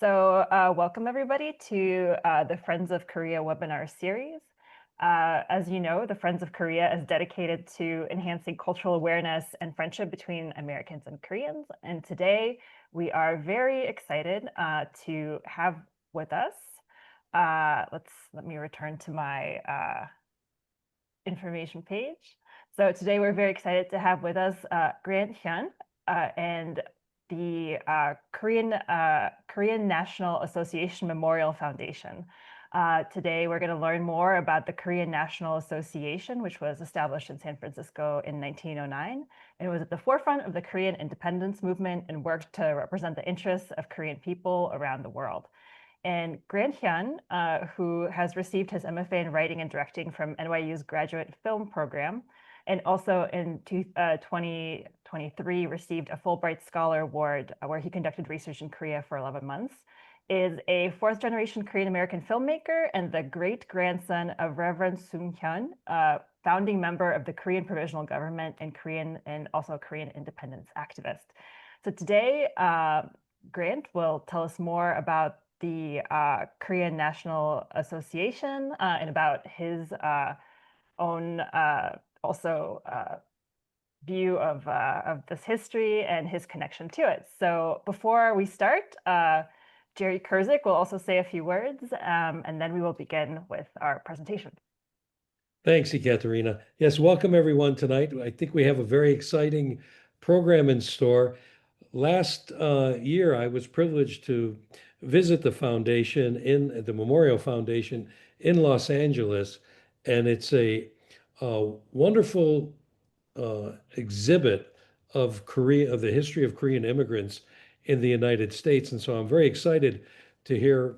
Welcome everybody to the Friends of Korea webinar series. As you know, the Friends of Korea is dedicated to enhancing cultural awareness and friendship between Americans and Koreans. And today we are very excited to have with us, let me return to my information page. So today we're very excited to have with us Reverend Hyun and the Korean National Association Memorial Foundation. Today we're going to learn more about the Korean National Association, which was established in San Francisco in 1909. And it was at the forefront of the Korean independence movement and worked to represent the interests of Korean people around the world. And Reverend Hyun, who has received his MFA in writing and directing from NYU's graduate film program, and also in 2023 received a Fulbright Scholar Award where he conducted research in Korea for 11 months, is a fourth-generation Korean-American filmmaker and the great-grandson of Reverend Soon Hyun, founding member of the Korean Provisional Government and also a Korean independence activist. So today, Grant will tell us more about the Korean National Association and about his own view of this history and his connection to it. So before we start, Jerry Kurzik will also say a few words, and then we will begin with our presentation. Thanks, Ekaterina. Yes, welcome everyone tonight. I think we have a very exciting program in store. Last year, I was privileged to visit the foundation in the Memorial Foundation in Los Angeles, and it's a wonderful exhibit of the history of Korean immigrants in the United States. And so I'm very excited to hear,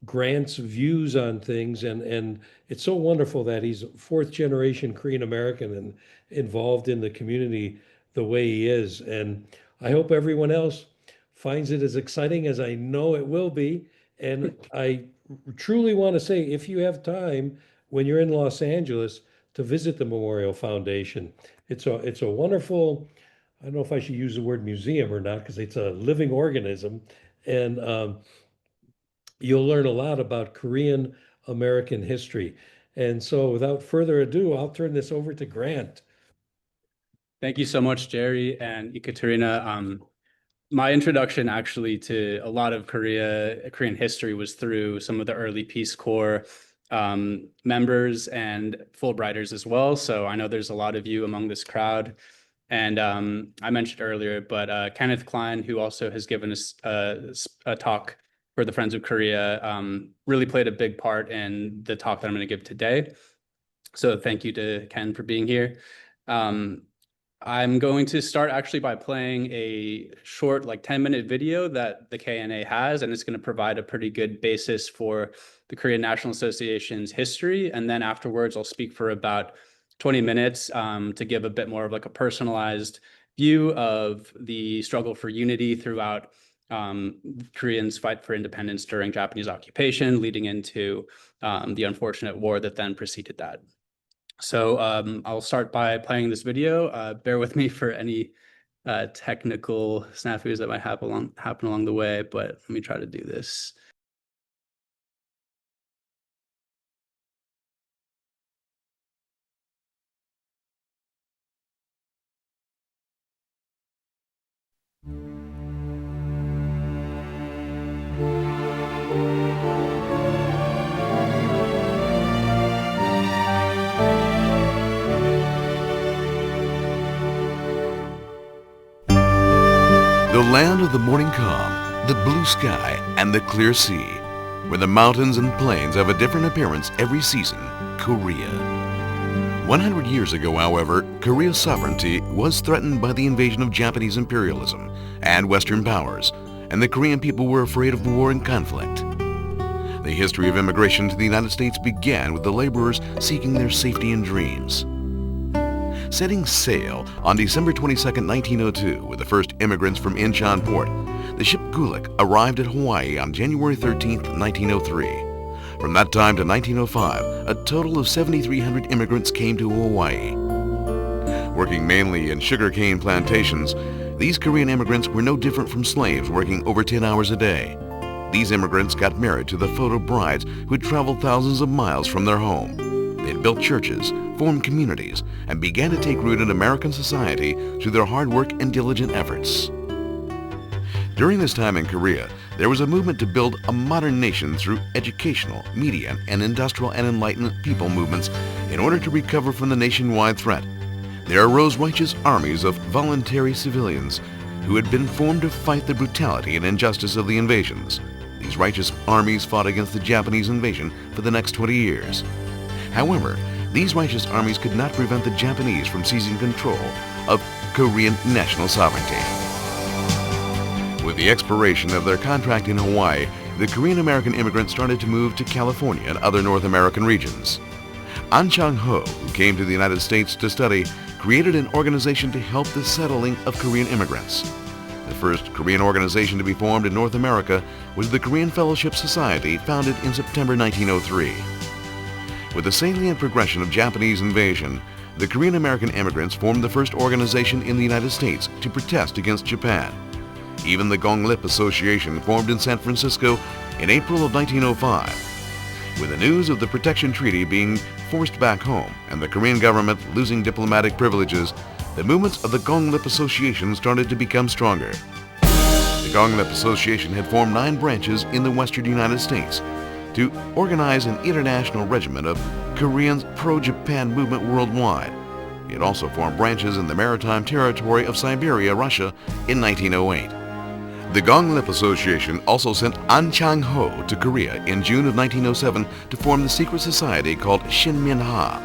Grant's views on things. And it's so wonderful that he's a fourth generation Korean American and involved in the community the way he is. And I hope everyone else finds it as exciting as I know it will be. And I truly want to say, if you have time when you're in Los Angeles, to visit the Memorial Foundation. It's a wonderful, I don't know if I should use the word museum or not, because it's a living organism. And you'll learn a lot about Korean American history. And so without further ado, I'll turn this over to Grant. Thank you so much, Jerry and Ekaterina. My introduction actually to a lot of Korean history was through some of the early Peace Corps members and Fulbrighters as well. So I know there's a lot of you among this crowd. And I mentioned earlier, but Kenneth Klein, who also has given us a talk for the Friends of Korea, really played a big part in the talk that I'm going to give today. So thank you to Ken for being here. I'm going to start actually by playing a short, 10-minute video that the KNA has, and it's going to provide a pretty good basis for the Korean National Association's history. And then afterwards, I'll speak for about 20 minutes to give a bit more of a personalized view of the struggle for unity throughout Koreans' fight for independence during Japanese occupation, leading into the unfortunate war that then preceded that. So I'll start by playing this video. Bear with me for any technical snafus that might happen along the way, but let me try to do this. The land of the morning calm, the blue sky, and the clear sea, where the mountains and plains have a different appearance every season, Korea. 100 years ago, however, Korea's sovereignty was threatened by the invasion of Japanese imperialism and Western powers, and the Korean people were afraid of war and conflict. The history of immigration to the United States began with the laborers seeking their safety and dreams. Setting sail on December 22, 1902, with the first immigrants from Incheon Port, the ship Gulick arrived at Hawaii on January 13, 1903. From that time to 1905, a total of 7,300 immigrants came to Hawaii. Working mainly in sugarcane plantations, These Korean immigrants were no different from slaves working over 10 hours a day. These immigrants got married to the photo brides who had traveled thousands of miles from their home. They had built churches, formed communities, and began to take root in American society through their hard work and diligent efforts. During this time in Korea, there was a movement to build a modern nation through educational, media, and industrial and enlightened people movements in order to recover from the nationwide threat. There arose righteous armies of voluntary civilians who had been formed to fight the brutality and injustice of the invasions. These righteous armies fought against the Japanese invasion for the next 20 years. However, these righteous armies could not prevent the Japanese from seizing control of Korean national sovereignty. With the expiration of their contract in Hawaii, the Korean-American immigrants started to move to California and other North American regions. An Chang-ho, who came to the United States to study, created an organization to help the settling of Korean immigrants. The first Korean organization to be formed in North America was the Korean Fellowship Society, founded in September 1903. With the salient progression of Japanese invasion, the Korean-American immigrants formed the first organization in the United States to protest against Japan. Even the Gonglip Association formed in San Francisco in April of 1905. With the news of the Protection Treaty being forced back home and the Korean government losing diplomatic privileges, the movements of the Gonglip Association started to become stronger. The Gonglip Association had formed 9 branches in the western United States to organize an international regiment of Koreans' pro-Japan movement worldwide. It also formed branches in the maritime territory of Siberia, Russia, in 1908. The Gonglip Association also sent An Chang-ho to Korea in June of 1907 to form the secret society called Shinmin-ha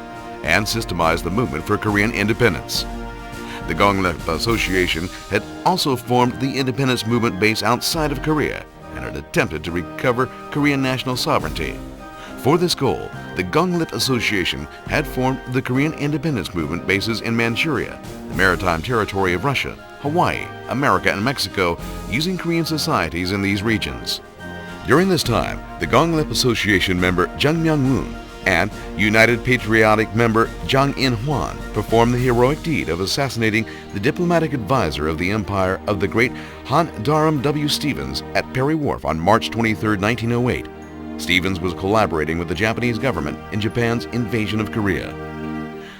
and systemize the movement for Korean independence. The Gonglip Association had also formed the independence movement base outside of Korea and had attempted to recover Korean national sovereignty. For this goal, the Gonglip Association had formed the Korean independence movement bases in Manchuria, the maritime territory of Russia, Hawaii, America, and Mexico, using Korean societies in these regions. During this time, the Gonglip Association member Jung Myung-moon and United Patriotic member Jang In-hwan performed the heroic deed of assassinating the diplomatic advisor of the Empire of the great Han Daram W. Stevens at Perry Wharf on March 23, 1908. Stevens was collaborating with the Japanese government in Japan's invasion of Korea.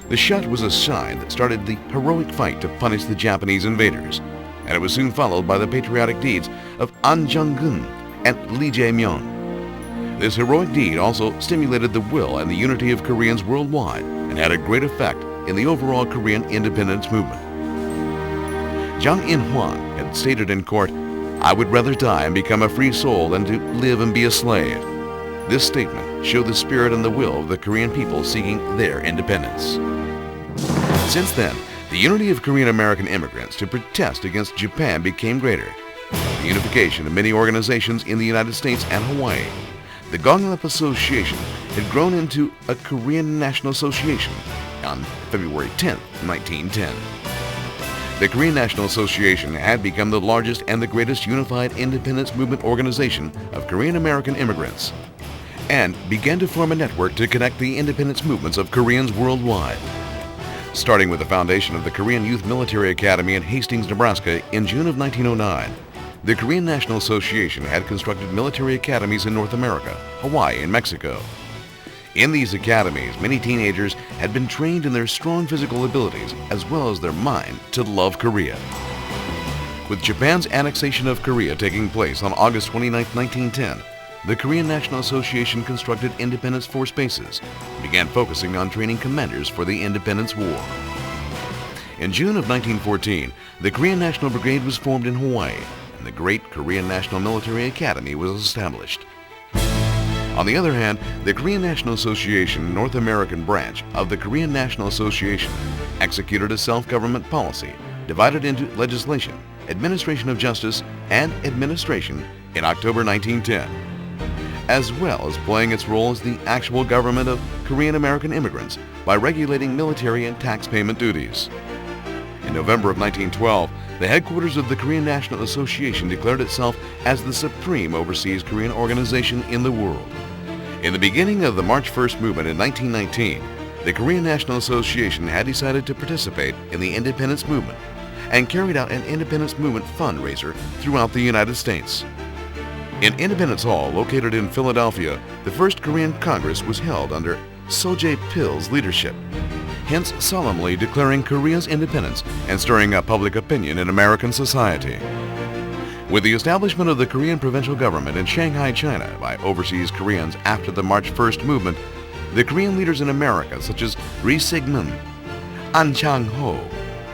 The shot was a sign that started the heroic fight to punish the Japanese invaders, and it was soon followed by the patriotic deeds of An Jung-gun and Lee Jae-myung. This heroic deed also stimulated the will and the unity of Koreans worldwide and had a great effect in the overall Korean independence movement. Jang In-hwan had stated in court, "I would rather die and become a free soul than to live and be a slave." This statement showed the spirit and the will of the Korean people seeking their independence. Since then, the unity of Korean-American immigrants to protest against Japan became greater. The unification of many organizations in the United States and Hawaii. The Gonglip Association had grown into a Korean National Association on February 10, 1910. The Korean National Association had become the largest and the greatest unified independence movement organization of Korean-American immigrants, and began to form a network to connect the independence movements of Koreans worldwide. Starting with the foundation of the Korean Youth Military Academy in Hastings, Nebraska in June of 1909, the Korean National Association had constructed military academies in North America, Hawaii, and Mexico. In these academies, many teenagers had been trained in their strong physical abilities as well as their mind to love Korea. With Japan's annexation of Korea taking place on August 29, 1910, the Korean National Association constructed Independence Force bases and began focusing on training commanders for the Independence War. In June of 1914, the Korean National Brigade was formed in Hawaii, and the Great Korean National Military Academy was established. On the other hand, the Korean National Association North American branch of the Korean National Association executed a self-government policy divided into legislation, administration of justice, and administration in October 1910, as well as playing its role as the actual government of Korean-American immigrants by regulating military and tax payment duties. In November of 1912, the headquarters of the Korean National Association declared itself as the supreme overseas Korean organization in the world. In the beginning of the March 1st movement in 1919, the Korean National Association had decided to participate in the independence movement and carried out an independence movement fundraiser throughout the United States. In Independence Hall, located in Philadelphia, the first Korean Congress was held under Soje-pil's leadership, hence solemnly declaring Korea's independence and stirring up public opinion in American society. With the establishment of the Korean provincial government in Shanghai, China by overseas Koreans after the March 1st movement, the Korean leaders in America such as Ri Sigmund, An Chang-ho,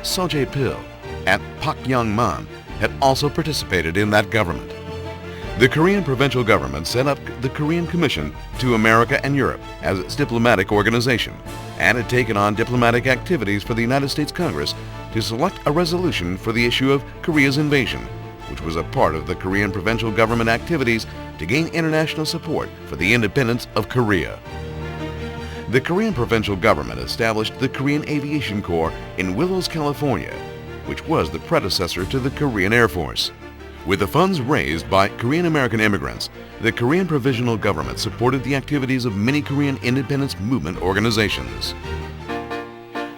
Soje-pil, and Pak Young-man had also participated in that government. The Korean provincial government set up the Korean Commission to America and Europe as its diplomatic organization and had taken on diplomatic activities for the United States Congress to select a resolution for the issue of Korea's invasion, which was a part of the Korean provincial government activities to gain international support for the independence of Korea. The Korean provincial government established the Korean Aviation Corps in Willows, California, which was the predecessor to the Korean Air Force. With the funds raised by Korean American immigrants, the Korean Provisional Government supported the activities of many Korean independence movement organizations.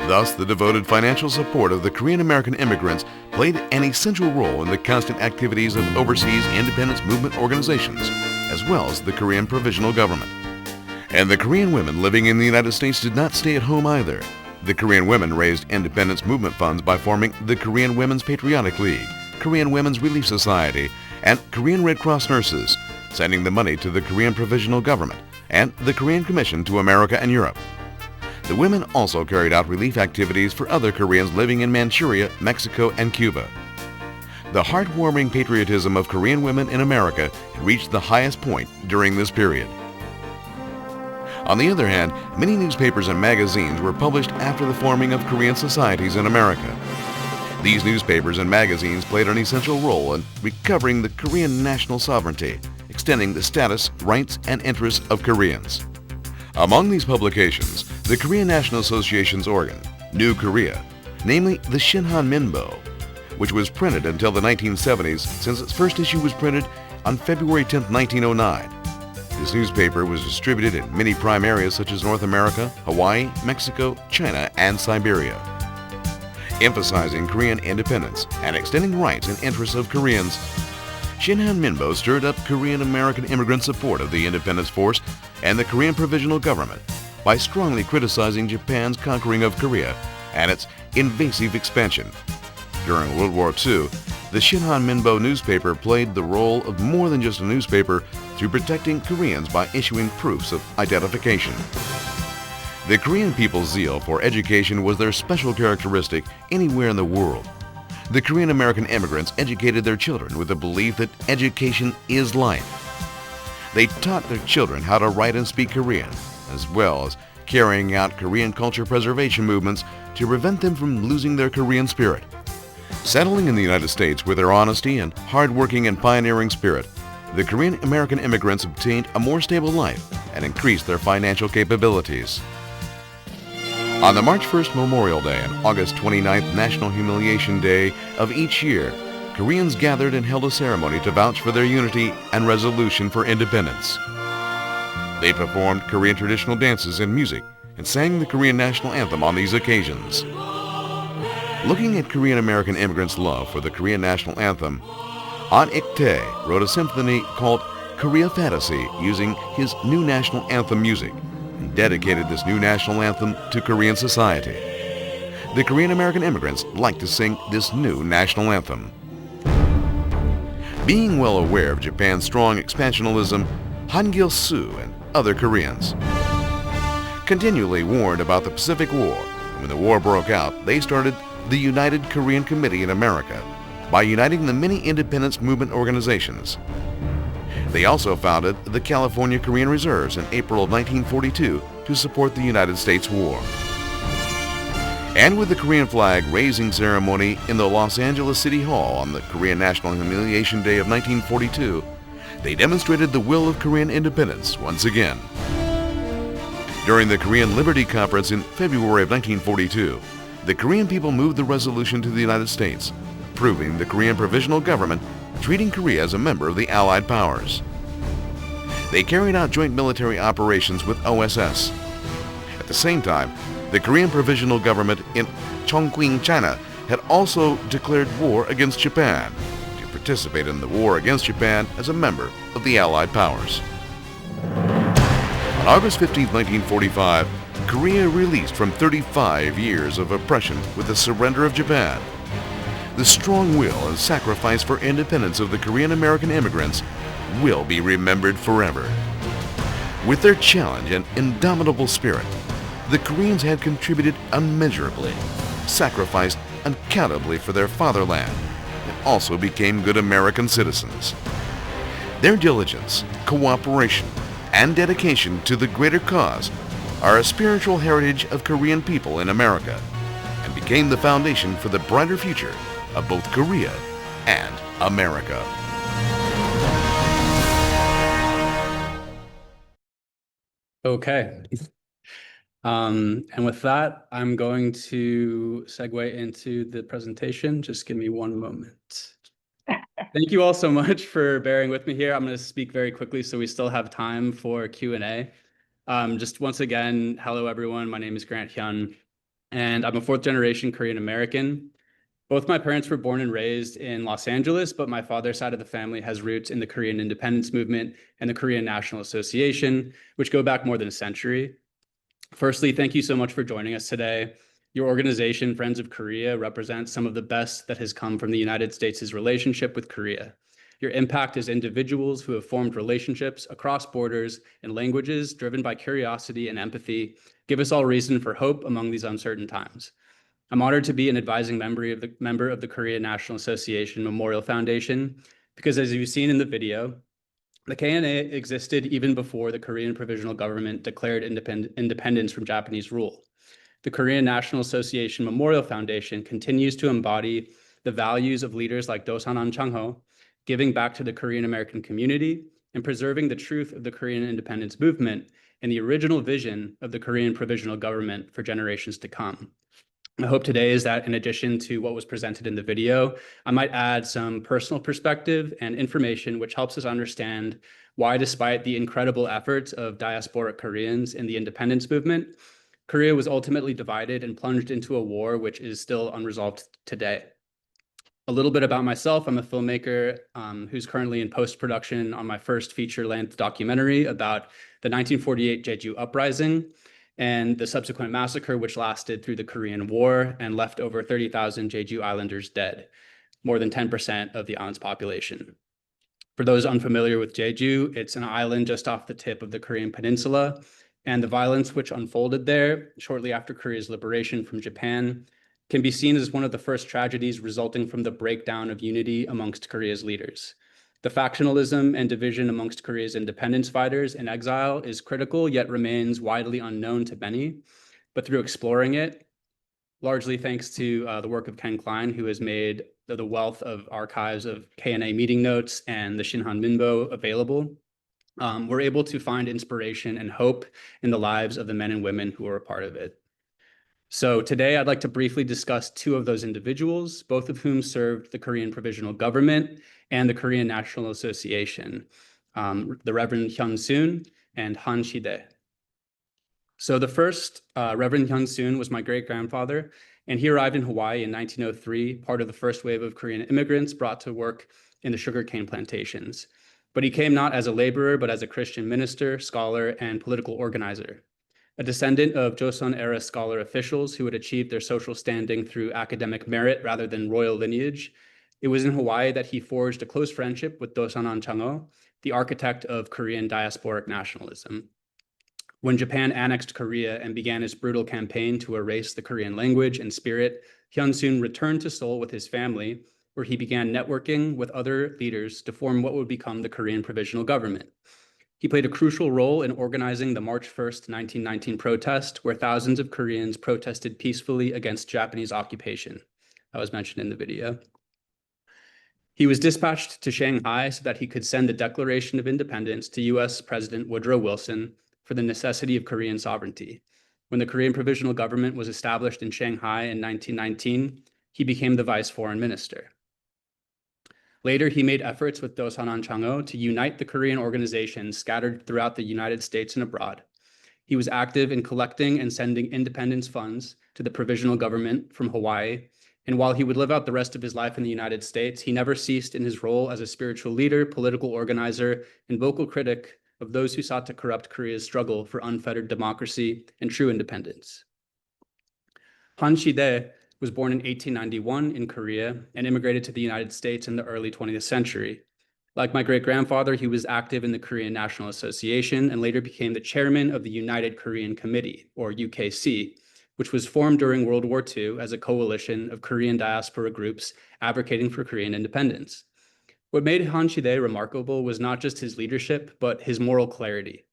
Thus, the devoted financial support of the Korean American immigrants played an essential role in the constant activities of overseas independence movement organizations, as well as the Korean Provisional Government. And the Korean women living in the United States did not stay at home either. The Korean women raised independence movement funds by forming the Korean Women's Patriotic League, Korean Women's Relief Society, and Korean Red Cross nurses, sending the money to the Korean Provisional Government and the Korean Commission to America and Europe. The women also carried out relief activities for other Koreans living in Manchuria, Mexico, and Cuba. The heartwarming patriotism of Korean women in America reached the highest point during this period. On the other hand, many newspapers and magazines were published after the forming of Korean societies in America. These newspapers and magazines played an essential role in recovering the Korean national sovereignty, extending the status, rights, and interests of Koreans. Among these publications, the Korean National Association's organ, New Korea, namely the Shinhan Minbo, which was printed until the 1970s since its first issue was printed on February 10, 1909. This newspaper was distributed in many prime areas such as North America, Hawaii, Mexico, China, and Siberia. Emphasizing Korean independence and extending rights and interests of Koreans, Shinhan Minbo stirred up Korean American immigrant support of the independence force and the Korean Provisional Government by strongly criticizing Japan's conquering of Korea and its invasive expansion. During World War II, the Shinhan Minbo newspaper played the role of more than just a newspaper through protecting Koreans by issuing proofs of identification. The Korean people's zeal for education was their special characteristic anywhere in the world. The Korean American immigrants educated their children with the belief that education is life. They taught their children how to write and speak Korean, as well as carrying out Korean culture preservation movements to prevent them from losing their Korean spirit. Settling in the United States with their honesty and hard-working and pioneering spirit, the Korean American immigrants obtained a more stable life and increased their financial capabilities. On the March 1st Memorial Day and August 29th National Humiliation Day of each year, Koreans gathered and held a ceremony to vouch for their unity and resolution for independence. They performed Korean traditional dances and music and sang the Korean national anthem on these occasions. Looking at Korean American immigrants' love for the Korean national anthem, An Ik-tae wrote a symphony called Korea Fantasy using his new national anthem music and dedicated this new national anthem to Korean society. The Korean American immigrants like to sing this new national anthem. Being well aware of Japan's strong expansionism, Han Gil-soo and other Koreans continually warned about the Pacific War. When the war broke out, they started the United Korean Committee in America by uniting the many independence movement organizations. They also founded the California Korean Reserves in April of 1942 to support the United States war. And with the Korean flag raising ceremony in the Los Angeles City Hall on the Korean National Humiliation Day of 1942, they demonstrated the will of Korean independence once again. During the Korean Liberty Conference in February of 1942, the Korean people moved the resolution to the United States, approving the Korean Provisional Government treating Korea as a member of the Allied powers. They carried out joint military operations with OSS. At the same time, the Korean Provisional Government in Chongqing, China, had also declared war against Japan to participate in the war against Japan as a member of the Allied powers. On August 15, 1945, Korea released from 35 years of oppression with the surrender of Japan. The strong will and sacrifice for independence of the Korean American immigrants will be remembered forever. With their challenge and indomitable spirit, the Koreans had contributed unmeasurably, sacrificed uncountably for their fatherland, and also became good American citizens. Their diligence, cooperation, and dedication to the greater cause are a spiritual heritage of Korean people in America and became the foundation for the brighter future of both Korea and America. Okay. And with that, I'm going to segue into the presentation. Just give me one moment. Thank you all so much for bearing with me here. I'm going to speak very quickly so we still have time for Q&A. Just once again, hello everyone. My name is Grant Hyun, and I'm a fourth generation Korean American. Both my parents were born and raised in Los Angeles, but my father's side of the family has roots in the Korean independence movement and the Korean National Association, which go back more than a century. Firstly, thank you so much for joining us today. Your organization, Friends of Korea, represents some of the best that has come from the United States' relationship with Korea. Your impact as individuals who have formed relationships across borders and languages driven by curiosity and empathy give us all reason for hope among these uncertain times. I'm honored to be an advising member of the Korean National Association Memorial Foundation because, as you've seen in the video, the KNA existed even before the Korean Provisional Government declared independence from Japanese rule. The Korean National Association Memorial Foundation continues to embody the values of leaders like Do-san Chang-ho, giving back to the Korean American community and preserving the truth of the Korean independence movement and the original vision of the Korean Provisional Government for generations to come. My hope today is that in addition to what was presented in the video, I might add some personal perspective and information which helps us understand why, despite the incredible efforts of diasporic Koreans in the independence movement, Korea was ultimately divided and plunged into a war which is still unresolved today. A little bit about myself. I'm a filmmaker who's currently in post-production on my first feature-length documentary about the 1948 Jeju Uprising and the subsequent massacre, which lasted through the Korean War and left over 30,000 Jeju Islanders dead, more than 10% of the island's population. For those unfamiliar with Jeju, it's an island just off the tip of the Korean peninsula, and the violence which unfolded there shortly after Korea's liberation from Japan can be seen as one of the first tragedies resulting from the breakdown of unity amongst Korea's leaders. The factionalism and division amongst Korea's independence fighters in exile is critical, yet remains widely unknown to many. But through exploring it, largely thanks to the work of Ken Klein, who has made the wealth of archives of KNA meeting notes and the Shinhan Minbo available, we're able to find inspiration and hope in the lives of the men and women who are a part of it. So today I'd like to briefly discuss two of those individuals, both of whom served the Korean Provisional Government and the Korean National Association, the Reverend Soon Hyun and Han Shide. So the first, Reverend Soon Hyun, was my great-grandfather, and he arrived in Hawaii in 1903, part of the first wave of Korean immigrants brought to work in the sugarcane plantations. But he came not as a laborer, but as a Christian minister, scholar, and political organizer. A descendant of Joseon-era scholar officials who had achieved their social standing through academic merit rather than royal lineage, it was in Hawaii that he forged a close friendship with Do-san Chang-ho, the architect of Korean diasporic nationalism. When Japan annexed Korea and began its brutal campaign to erase the Korean language and spirit, Hyun-soon returned to Seoul with his family, where he began networking with other leaders to form what would become the Korean Provisional Government. He played a crucial role in organizing the March 1st, 1919 protest, where thousands of Koreans protested peacefully against Japanese occupation. That was mentioned in the video. He was dispatched to Shanghai so that he could send the Declaration of Independence to US President Woodrow Wilson for the necessity of Korean sovereignty. When the Korean Provisional Government was established in Shanghai in 1919, he became the vice foreign minister. Later, he made efforts with Do-san Chang-ho to unite the Korean organizations scattered throughout the United States and abroad. He was active in collecting and sending independence funds to the Provisional Government from Hawaii And while he would live out the rest of his life in the United States, he never ceased in his role as a spiritual leader, political organizer, and vocal critic of those who sought to corrupt Korea's struggle for unfettered democracy and true independence. Han Shi-dae was born in 1891 in Korea and immigrated to the United States in the early 20th century. Like my great-grandfather, he was active in the Korean National Association and later became the chairman of the United Korean Committee, or UKC, which was formed during World War II as a coalition of Korean diaspora groups advocating for Korean independence. What made Han Shi-dae remarkable was not just his leadership, but his moral clarity.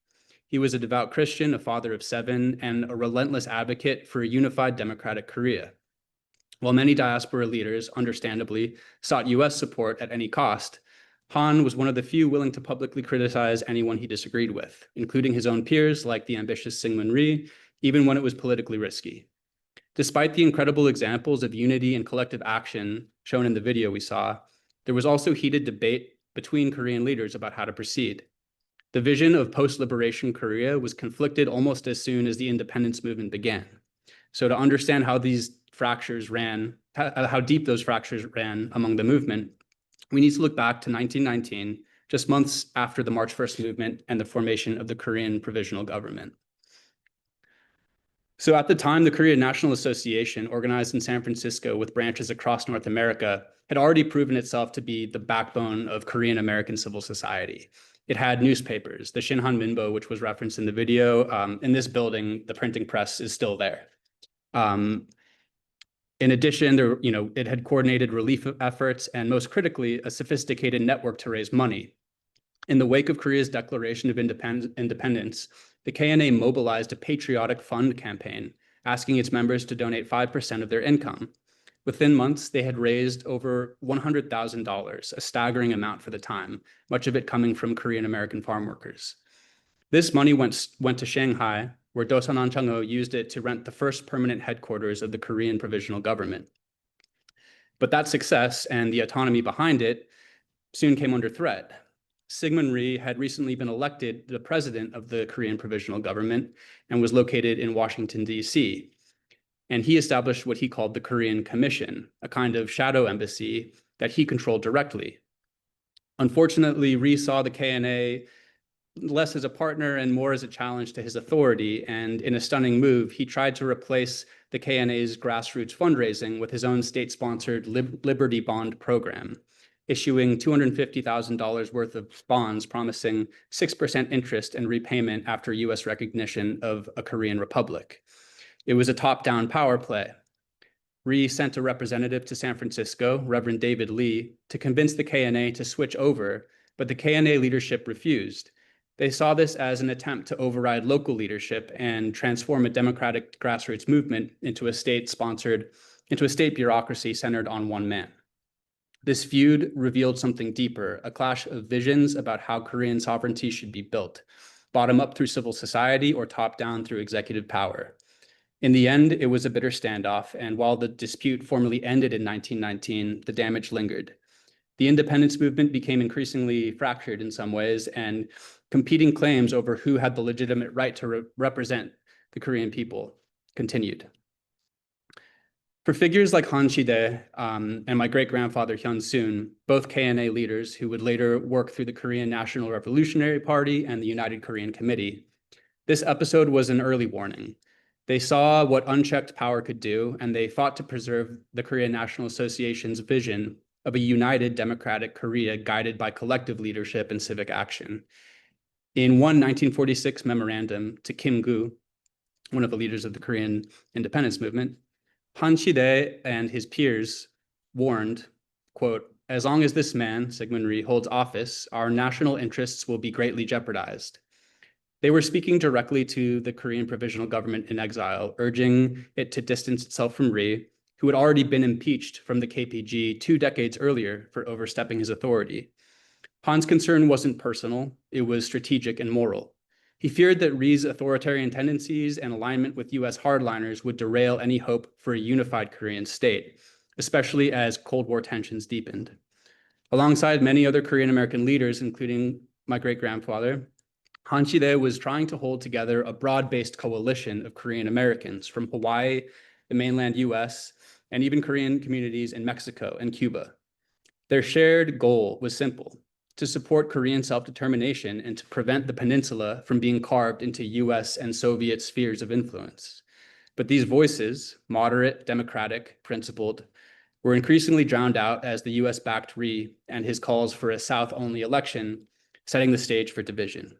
He was a devout Christian, a father of 7, and a relentless advocate for a unified democratic Korea. While many diaspora leaders, understandably, sought US support at any cost, Han was one of the few willing to publicly criticize anyone he disagreed with, including his own peers like the ambitious Syngman Rhee, even when it was politically risky. Despite the incredible examples of unity and collective action shown in the video we saw, there was also heated debate between Korean leaders about how to proceed. The vision of post-liberation Korea was conflicted almost as soon as the independence movement began. So to understand how these fractures ran, how deep those fractures ran among the movement, we need to look back to 1919, just months after the March 1st movement and the formation of the Korean Provisional Government. So at the time, the Korean National Association, organized in San Francisco with branches across North America, had already proven itself to be the backbone of Korean American civil society. It had newspapers, the Shinhan Minbo, which was referenced in the video. In this building, the printing press is still there. In addition, it had coordinated relief efforts and, most critically, a sophisticated network to raise money. In the wake of Korea's declaration of independence, the KNA mobilized a patriotic fund campaign, asking its members to donate 5% of their income. Within months, they had raised over $100,000, a staggering amount for the time, much of it coming from Korean American farm workers. This money went to Shanghai, where Dosan Chang-ho used it to rent the first permanent headquarters of the Korean Provisional Government. But that success and the autonomy behind it soon came under threat. Syngman Rhee had recently been elected the president of the Korean Provisional Government and was located in Washington, D.C. And he established what he called the Korean Commission, a kind of shadow embassy that he controlled directly. Unfortunately, Rhee saw the KNA less as a partner and more as a challenge to his authority, and in a stunning move, he tried to replace the KNA's grassroots fundraising with his own state-sponsored Liberty Bond program, issuing $250,000 worth of bonds promising 6% interest and repayment after US recognition of a Korean republic. It was a top-down power play. Rhee sent a representative to San Francisco, Reverend David Lee, to convince the KNA to switch over, but the KNA leadership refused. They saw this as an attempt to override local leadership and transform a democratic grassroots movement into a state bureaucracy centered on one man. This feud revealed something deeper, a clash of visions about how Korean sovereignty should be built, bottom up through civil society or top down through executive power. In the end, it was a bitter standoff, and while the dispute formally ended in 1919, the damage lingered. The independence movement became increasingly fractured in some ways, and competing claims over who had the legitimate right to represent the Korean people continued. For figures like Han Shi-dae and my great-grandfather Hyun Soon, both KNA leaders who would later work through the Korean National Revolutionary Party and the United Korean Committee, this episode was an early warning. They saw what unchecked power could do, and they fought to preserve the Korean National Association's vision of a united democratic Korea guided by collective leadership and civic action. In one 1946 memorandum to Kim Gu, one of the leaders of the Korean independence movement, Han Shi-dae and his peers warned, quote, "As long as this man, Syngman Rhee, holds office, our national interests will be greatly jeopardized." They were speaking directly to the Korean Provisional Government in exile, urging it to distance itself from Rhee, who had already been impeached from the KPG 2 decades earlier for overstepping his authority. Han's concern wasn't personal, it was strategic and moral. He feared that Rhee's authoritarian tendencies and alignment with US hardliners would derail any hope for a unified Korean state, especially as Cold War tensions deepened. Alongside many other Korean American leaders, including my great-grandfather, Han Shi-dae was trying to hold together a broad-based coalition of Korean Americans from Hawaii, the mainland US, and even Korean communities in Mexico and Cuba. Their shared goal was simple: to support Korean self-determination and to prevent the peninsula from being carved into US and Soviet spheres of influence. But these voices, moderate, democratic, principled, were increasingly drowned out as the US backed Ri and his calls for a South-only election, setting the stage for division.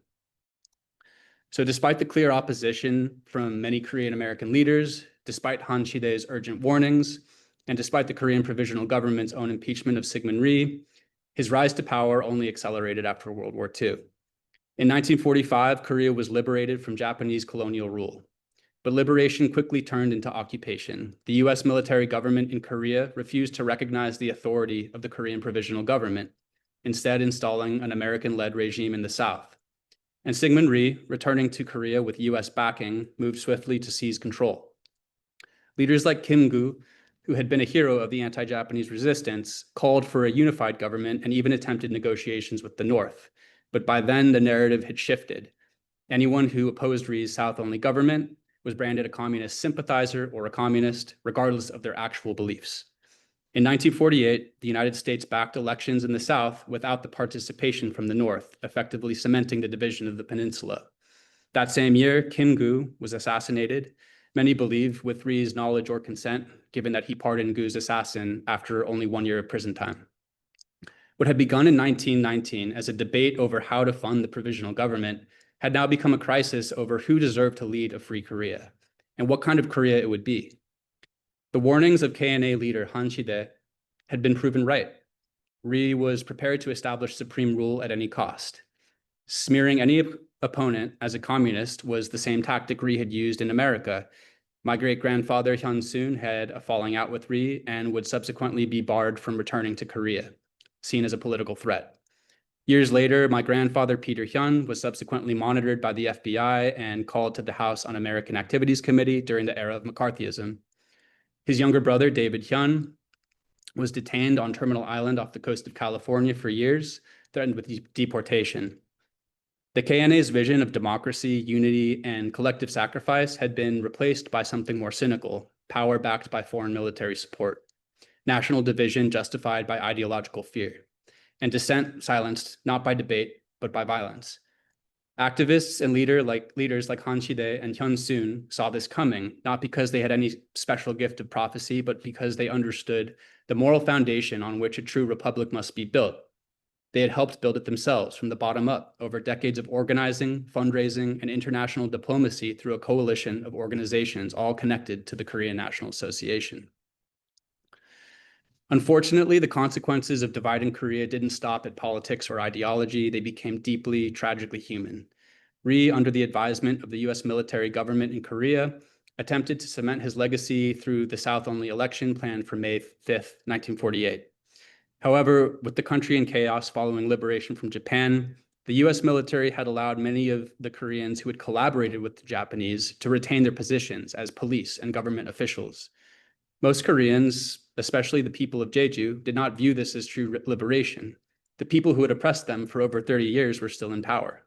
So despite the clear opposition from many Korean American leaders, despite Han Chidae's urgent warnings, and despite the Korean Provisional Government's own impeachment of Syngman Rhee, his rise to power only accelerated after World War II. In 1945, Korea was liberated from Japanese colonial rule. But liberation quickly turned into occupation. The US military government in Korea refused to recognize the authority of the Korean Provisional Government, instead installing an American-led regime in the South. And Syngman Rhee, returning to Korea with US backing, moved swiftly to seize control. Leaders like Kim Gu, who had been a hero of the anti-Japanese resistance, called for a unified government and even attempted negotiations with the North. But by then, the narrative had shifted. Anyone who opposed Rhee's South-only government was branded a communist sympathizer or a communist, regardless of their actual beliefs. In 1948, the United States backed elections in the South without the participation from the North, effectively cementing the division of the peninsula. That same year, Kim Gu was assassinated, many believe with Rhee's knowledge or consent, given that he pardoned Gu's assassin after only 1 year of prison time. What had begun in 1919 as a debate over how to fund the provisional government had now become a crisis over who deserved to lead a free Korea and what kind of Korea it would be. The warnings of KNA leader Han Chidae had been proven right. Rhee was prepared to establish supreme rule at any cost. Smearing any opponent as a communist was the same tactic Rhee had used in America. My great-grandfather Hyun Soon had a falling out with Rhee and would subsequently be barred from returning to Korea, seen as a political threat. Years later, my grandfather Peter Hyun was subsequently monitored by the FBI and called to the House Un-American Activities Committee during the era of McCarthyism. His younger brother, David Hyun, was detained on Terminal Island off the coast of California for years, threatened with deportation. The KNA's vision of democracy, unity, and collective sacrifice had been replaced by something more cynical, power backed by foreign military support, national division justified by ideological fear, and dissent silenced not by debate, but by violence. Activists and leaders like Han Chidae and Hyun Soon saw this coming, not because they had any special gift of prophecy, but because they understood the moral foundation on which a true republic must be built. They had helped build it themselves from the bottom up over decades of organizing, fundraising, and international diplomacy through a coalition of organizations all connected to the Korean National Association. Unfortunately, the consequences of dividing Korea didn't stop at politics or ideology. They became deeply, tragically human. Rhee, under the advisement of the US military government in Korea, attempted to cement his legacy through the South-only election planned for May 5th, 1948. However, with the country in chaos following liberation from Japan, the US military had allowed many of the Koreans who had collaborated with the Japanese to retain their positions as police and government officials. Most Koreans, especially the people of Jeju, did not view this as true liberation. The people who had oppressed them for over 30 years were still in power.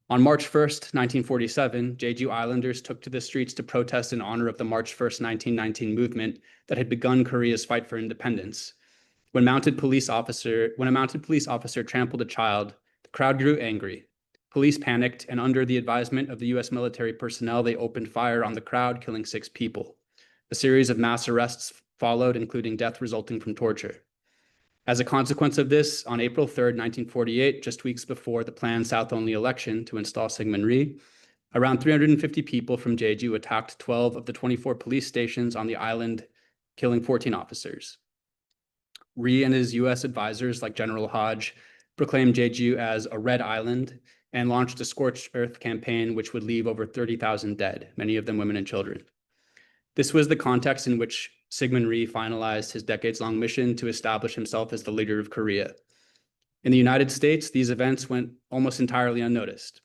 On March 1st, 1947, Jeju Islanders took to the streets to protest in honor of the March 1st, 1919 movement that had begun Korea's fight for independence. When a mounted police officer trampled a child, the crowd grew angry. Police panicked, and under the advisement of the US military personnel, they opened fire on the crowd, killing 6 people. A series of mass arrests followed, including death resulting from torture. As a consequence of this, on April 3rd, 1948, just weeks before the planned South-only election to install Syngman Rhee, around 350 people from Jeju attacked 12 of the 24 police stations on the island, killing 14 officers. Rhee and his US advisors, like General Hodge, proclaimed Jeju as a red island and launched a scorched earth campaign which would leave over 30,000 dead, many of them women and children. This was the context in which Syngman Rhee finalized his decades-long mission to establish himself as the leader of Korea. In the United States, these events went almost entirely unnoticed.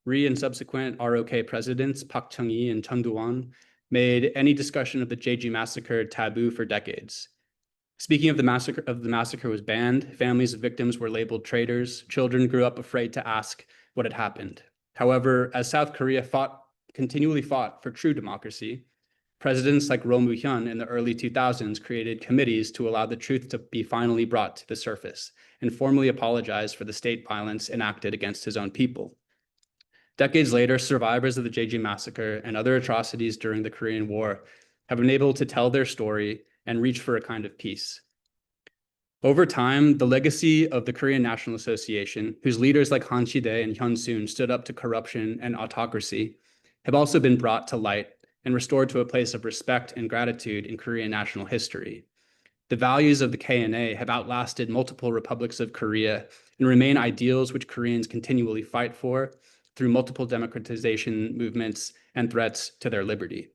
Rhee and subsequent ROK presidents, Park Chung-hee and Chun Doo-won, made any discussion of the Jeju Massacre taboo for decades. Speaking of the massacre was banned, families of victims were labeled traitors, children grew up afraid to ask what had happened. However, as South Korea continually fought for true democracy, Presidents like Roh Moo-hyun in the early 2000s created committees to allow the truth to be finally brought to the surface and formally apologized for the state violence enacted against his own people. Decades later, survivors of the Jeju Massacre and other atrocities during the Korean War have been able to tell their story and reach for a kind of peace. Over time, the legacy of the Korean National Association, whose leaders like Han Chi-dae and Hyun Soon stood up to corruption and autocracy, have also been brought to light and restored to a place of respect and gratitude in Korean national history. The values of the KNA have outlasted multiple republics of Korea and remain ideals which Koreans continually fight for through multiple democratization movements and threats to their liberty.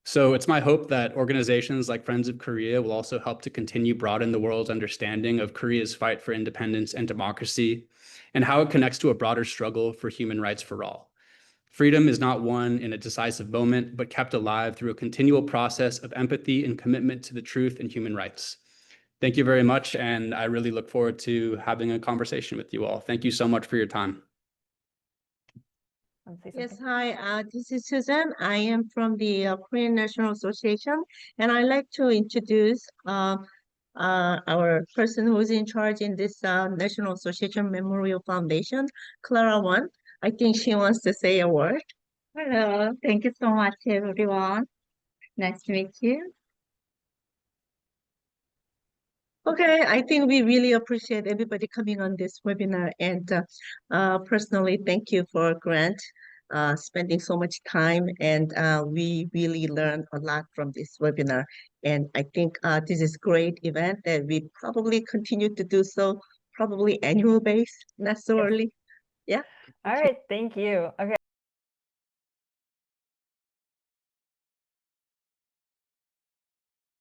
So it's my hope that organizations like Friends of Korea will also help to continue broaden the world's understanding of Korea's fight for independence and democracy and how it connects to a broader struggle for human rights for all. Freedom is not won in a decisive moment, but kept alive through a continual process of empathy and commitment to the truth and human rights. Thank you very much, and I really look forward to having a conversation with you all. Thank you so much for your time. Yes, hi, this is Susan. I am from the Korean National Association, and I'd like to introduce our person who's in charge in this National Association Memorial Foundation, Clara Won. I think she wants to say a word. Hello, thank you so much, everyone. Nice to meet you. Okay, I think we really appreciate everybody coming on this webinar, and personally, thank you for Grant spending so much time, and we really learned a lot from this webinar. And I think this is great event that we probably continue to do so, probably annual base, not so Yes. early. Yeah. All right, thank you. Okay.